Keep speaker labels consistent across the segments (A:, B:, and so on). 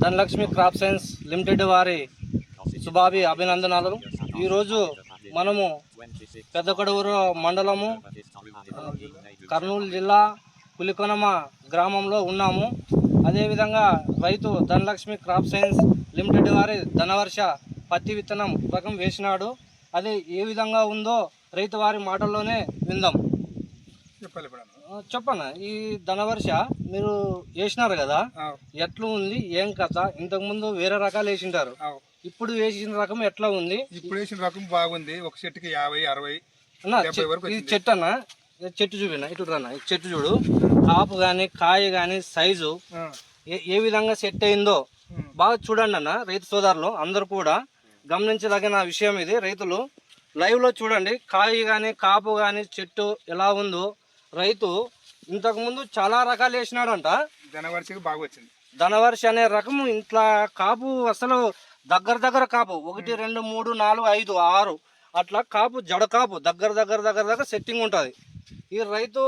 A: Dhanalakshmi crop science limited వారి శుభాభి అభినందనలు. ఈరోజు మనము పెద్దకడూరు మండలము కర్నూలు జిల్లా పులికొనమ గ్రామంలో ఉన్నాము. అదేవిధంగా రైతు ధనలక్ష్మి క్రాప్ సైన్స్ లిమిటెడ్ వారి ధనవర్ష పత్తి విత్తనం రకం వేసినాడు. అది ఏ విధంగా ఉందో రైతు వారి మాటల్లోనే విందాం. చెప్పన్నా, ఈ ధనవర్ష మీరు వేసినారు కదా, ఎట్లా ఉంది, ఏం కథ? ఇంతకుముందు వేరే రకాలు వేసింటారు, ఇప్పుడు వేసిన రకం ఎట్లా ఉంది?
B: ఇప్పుడు వేసిన రకం బాగుంది. ఒక చెట్టుకి 50-60
A: ఈ చెట్టు అన్న, చెట్టు చూపినా, ఇటు రానా, ఈ చెట్టు చూడు, కాపు కానీ కాయ కానీ సైజు ఏ విధంగా సెట్ అయిందో బాగా చూడండి అన్న. రైతు సోదరులు అందరూ కూడా గమనించదగిన విషయం ఇది. రైతులు లైవ్ లో చూడండి, కాయ కానీ కాపు కానీ చెట్టు ఎలా ఉందో. రైతు ఇంతకుముందు చాలా రకాలు వేసినాడంట.
B: ధనవర్షకి బాగా వచ్చింది.
A: ధనవర్ష అనే రకం ఇంట్లో కాపు అసలు దగ్గర కాపు 1, 2, 3, 4, 5, 6 అట్లా కాపు, జడ కాపు దగ్గర సెట్టింగ్ ఉంటుంది. ఈ రైతు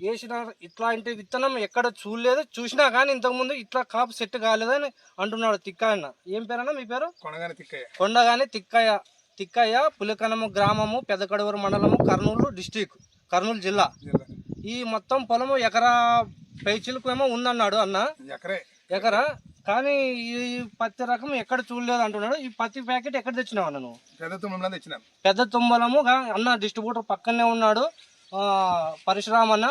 A: వేసిన ఇట్లాంటి విత్తనం ఎక్కడ చూడలేదు, చూసినా కానీ ఇంతకుముందు ఇట్లా కాపు సెట్ కాలేదని అంటున్నాడు తిక్కయ్య. ఏం పేరన్నా మీ పేరు? కొండగాని తిక్కయ్య, పులికొనమ గ్రామము, పెద్దకడూరు మండలము, కర్నూలు డిస్టిక్, కర్నూలు జిల్లా. ఈ మొత్తం పొలము ఎకరా పైచిలకు ఏమో ఉందన్నాడు అన్న, ఎకరా. కానీ ఈ పత్తి రకం ఎక్కడ చూడలేదు అంటున్నాడు. ఈ పత్తి ప్యాకెట్ ఎక్కడ తెచ్చినావు అన్న నువ్వు? పెద్ద తుమ్మలము అన్న డిస్ట్రిబ్యూటర్ పక్కనే ఉన్నాడు, పరశురామ్ అన్న.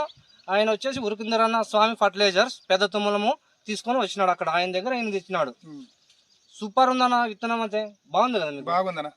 A: ఆయన వచ్చేసి ఉరికిందరన్న స్వామి ఫర్టిలైజర్స్ పెద్ద తుమ్మలము తీసుకొని వచ్చినాడు. అక్కడ ఆయన దగ్గర ఆయన తెచ్చినాడు. సూపర్ ఉందన్న విత్తనం, అయితే బాగుంది కదా?
B: బాగుందన్న.